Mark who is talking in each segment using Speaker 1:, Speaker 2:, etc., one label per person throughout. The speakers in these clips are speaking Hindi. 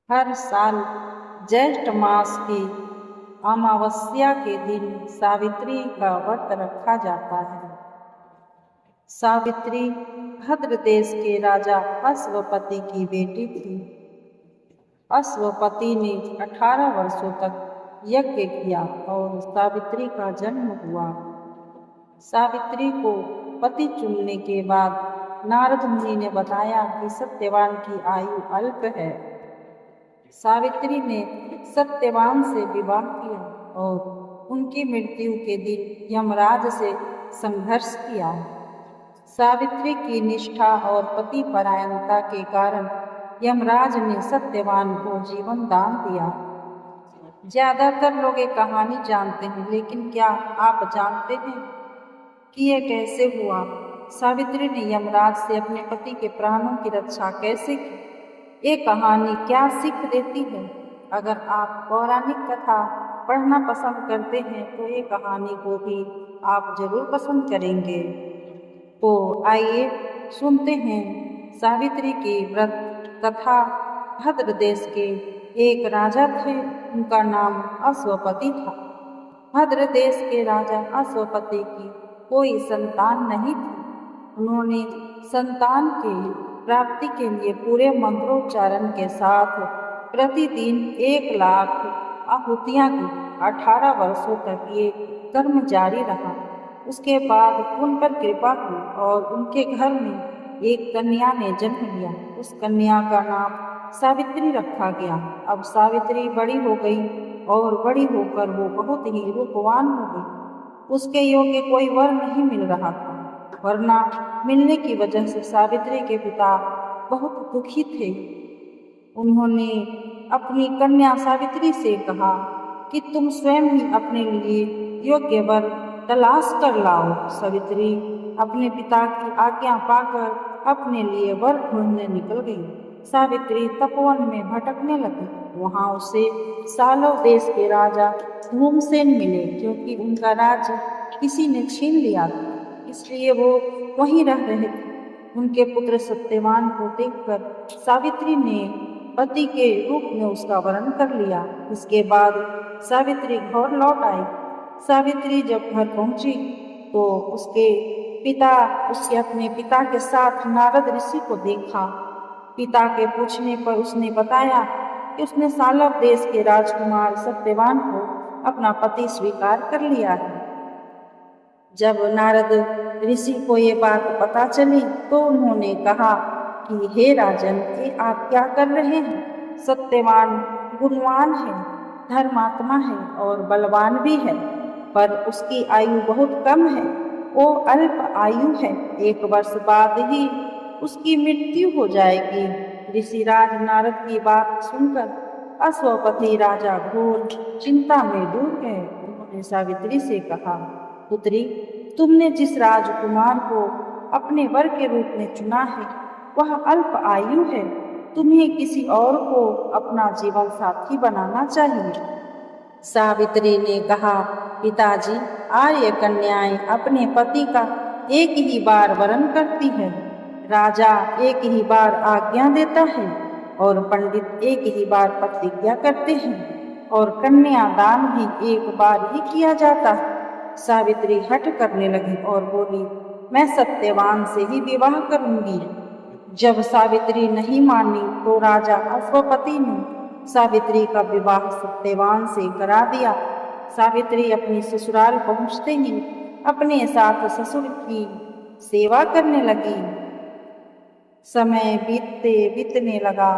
Speaker 1: हर साल ज्येष्ठ मास की अमावस्या के दिन सावित्री का व्रत रखा जाता है। सावित्री भद्र देश के राजा अश्वपति की बेटी थी। अश्वपति ने 18 वर्षों तक यज्ञ किया और सावित्री का जन्म हुआ। सावित्री को पति चुनने के बाद नारद मुनि ने बताया कि सत्यवान की आयु अल्प है। सावित्री ने सत्यवान से विवाह किया और उनकी मृत्यु के दिन यमराज से संघर्ष किया। सावित्री की निष्ठा और पति परायणता के कारण यमराज ने सत्यवान को जीवन दान दिया। ज्यादातर लोग ये कहानी जानते हैं, लेकिन क्या आप जानते हैं कि यह कैसे हुआ? सावित्री ने यमराज से अपने पति के प्राणों की रक्षा कैसे की? ये कहानी क्या सीख देती है? अगर आप पौराणिक कथा पढ़ना पसंद करते हैं तो ये कहानी को भी आप जरूर पसंद करेंगे। तो आइए सुनते हैं सावित्री की व्रत कथा। भद्र देश के एक राजा थे, उनका नाम अश्वपति था। भद्र देश के राजा अश्वपति की कोई संतान नहीं थी। उन्होंने संतान के प्राप्ति के लिए पूरे मंत्रोच्चारण के साथ प्रतिदिन 1 लाख आहुतियाँ की। 18 वर्षों तक ये कर्म जारी रहा। उसके बाद उन पर कृपा हुई और उनके घर में एक कन्या ने जन्म लिया। उस कन्या का नाम सावित्री रखा गया। अब सावित्री बड़ी हो गई और बड़ी होकर वो बहुत ही रूपवान हो गई। उसके योग्य कोई वर नहीं मिल रहा था। वरना मिलने की वजह से सावित्री के पिता बहुत दुखी थे। उन्होंने अपनी कन्या सावित्री से कहा कि तुम स्वयं ही अपने लिए योग्य वर तलाश कर लाओ। सावित्री अपने पिता की आज्ञा पाकर अपने लिए वर ढूंढने निकल गई। सावित्री तपोवन में भटकने लगी। वहां उसे सालव देश के राजा धूमसेन मिले, क्योंकि उनका राज्य किसी ने छीन लिया था, इसलिए वो वहीं रह रहे थे। उनके पुत्र सत्यवान को देखकर सावित्री ने पति के रूप में उसका वरण कर लिया। इसके बाद सावित्री घर लौट आई। सावित्री जब घर पहुंची तो उसके अपने पिता के साथ नारद ऋषि को देखा। पिता के पूछने पर उसने बताया कि उसने सालव देश के राजकुमार सत्यवान को अपना पति स्वीकार कर लिया है। जब नारद ऋषि को ये बात पता चली तो उन्होंने कहा कि हे राजन, ये आप क्या कर रहे हैं? सत्यवान गुणवान है, धर्मात्मा है और बलवान भी है, पर उसकी आयु बहुत कम है। वो अल्प आयु है। 1 वर्ष बाद ही उसकी मृत्यु हो जाएगी। ऋषिराज नारद की बात सुनकर अश्वपति राजा घोर चिंता में डूब गए। उन्होंने सावित्री से कहा, पुत्री, तुमने जिस राजकुमार को अपने वर के रूप में चुना है वह अल्प आयु है। तुम्हें किसी और को अपना जीवन साथी बनाना चाहिए। सावित्री ने कहा, पिताजी, आर्य कन्याएं अपने पति का एक ही बार वरण करती है। राजा एक ही बार आज्ञा देता है और पंडित एक ही बार प्रतिज्ञा करते हैं और कन्यादान भी एक बार ही किया जाता है। सावित्री हठ करने लगी और बोली, मैं सत्यवान से ही विवाह करूंगी। जब सावित्री नहीं मानी तो राजा अश्वपति ने सावित्री का विवाह सत्यवान से करा दिया। सावित्री अपनी ससुराल पहुंचते ही अपने साथ ससुर की सेवा करने लगी। समय बीतने लगा।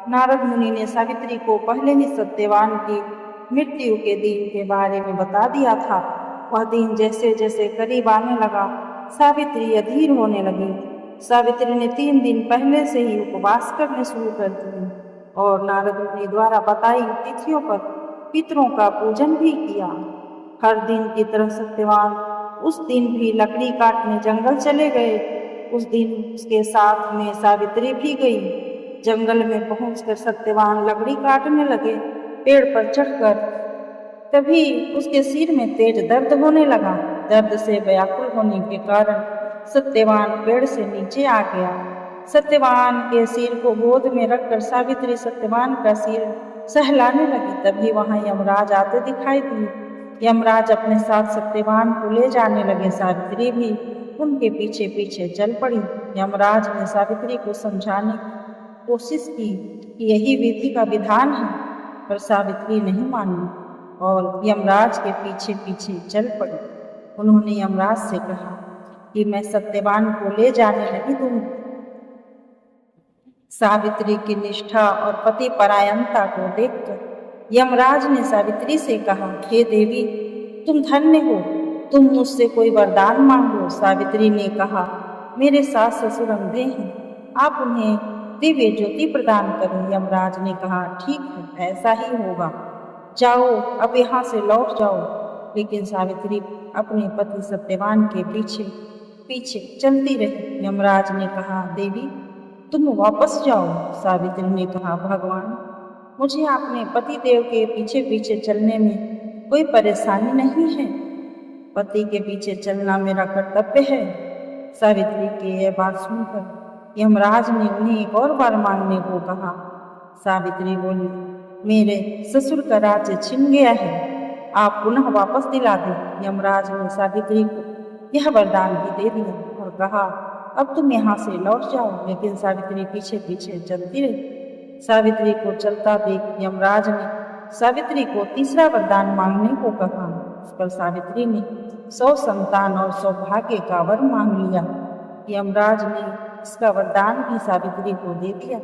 Speaker 1: नारद मुनि ने सावित्री को पहले ही सत्यवान की मृत्यु के दिन के बारे में बता दिया था। वह दिन जैसे जैसे करीब आने लगा, सावित्री अधीर होने लगी। सावित्री ने 3 दिन पहले से ही उपवास करने शुरू कर दिए और नारद मुनि द्वारा बताई तिथियों पर पितरों का पूजन भी किया। हर दिन की तरह सत्यवान उस दिन भी लकड़ी काटने जंगल चले गए। उस दिन उसके साथ में सावित्री भी गई। जंगल में पहुंचकर सत्यवान लकड़ी काटने लगे। पेड़ पर चढ़कर तभी उसके सिर में तेज दर्द होने लगा। दर्द से व्याकुल होने के कारण सत्यवान पेड़ से नीचे आ गया। सत्यवान के सिर को गोद में रखकर सावित्री सत्यवान का सिर सहलाने लगी। तभी वहां यमराज आते दिखाई दिए। यमराज अपने साथ सत्यवान को ले जाने लगे। सावित्री भी उनके पीछे पीछे चल पड़ी। यमराज ने सावित्री को समझाने की कोशिश की कि यही विधि का विधान है, पर सावित्री नहीं मानी और यमराज के पीछे पीछे चल पड़ी। उन्होंने यमराज से कहा कि मैं सत्यवान को ले जाने नहीं दूंगी। सावित्री की निष्ठा और पति परायणता को देखकर यमराज ने सावित्री से कहा, हे देवी, तुम धन्य हो, तुम मुझसे कोई वरदान मांगो। सावित्री ने कहा, मेरे सास ससुर अंधे हैं, आप उन्हें दिव्य ज्योति प्रदान करें। यमराज ने कहा, ठीक है, ऐसा ही होगा, जाओ, अब यहाँ से लौट जाओ। लेकिन सावित्री अपने पति सत्यवान के पीछे पीछे चलती रही। यमराज ने कहा, देवी, तुम वापस जाओ। सावित्री ने कहा, भगवान, मुझे अपने पति देव के पीछे पीछे चलने में कोई परेशानी नहीं है। पति के पीछे चलना मेरा कर्तव्य है। सावित्री की यह बात सुनकर यमराज ने उन्हें एक और बार मांगने को कहा। सावित्री बोली, मेरे ससुर का राज्य छिन गया है, आप पुनः वापस दिला दें। यमराज ने सावित्री को यह वरदान भी दे दिया और कहा, अब तुम यहाँ से लौट जाओ। लेकिन सावित्री पीछे पीछे चलती रही। सावित्री को चलता देख यमराज ने सावित्री को तीसरा वरदान मांगने को कहा। इस पर सावित्री ने 100 संतान और सौभाग्य का वर मांग लिया। यमराज ने इसका वरदान भी सावित्री को दे दिया।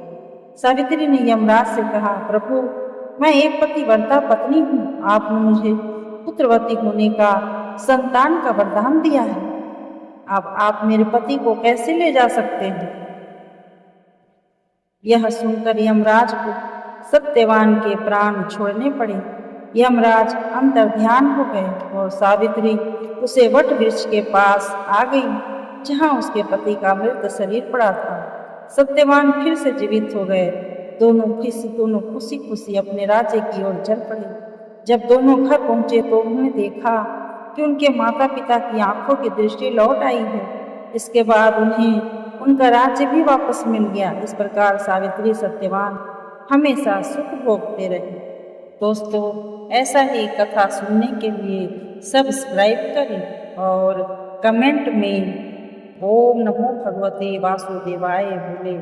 Speaker 1: सावित्री ने यमराज से कहा, प्रभु, मैं एक पतिव्रता पत्नी हूँ, आपने मुझे पुत्रवती होने का, संतान का वरदान दिया है, अब आप मेरे पति को कैसे ले जा सकते हैं? यह सुनकर यमराज को सत्यवान के प्राण छोड़ने पड़े। यमराज अंतर्ध्यान हो गए और सावित्री उसे वट वृक्ष के पास आ गई, जहां उसके पति का मृत शरीर पड़ा था। सत्यवान फिर से जीवित हो गए। दोनों खुशी खुशी अपने राज्य की ओर चल पड़े। जब दोनों घर पहुंचे तो उन्होंने देखा कि उनके माता पिता की आंखों की दृष्टि लौट आई है। इसके बाद उन्हें उनका राज्य भी वापस मिल गया। इस प्रकार सावित्री सत्यवान हमेशा सुख भोगते रहे। दोस्तों, ऐसा ही कथा सुनने के लिए सब्सक्राइब करें और कमेंट में ओम नमो भगवते वासुदेवाय बोले।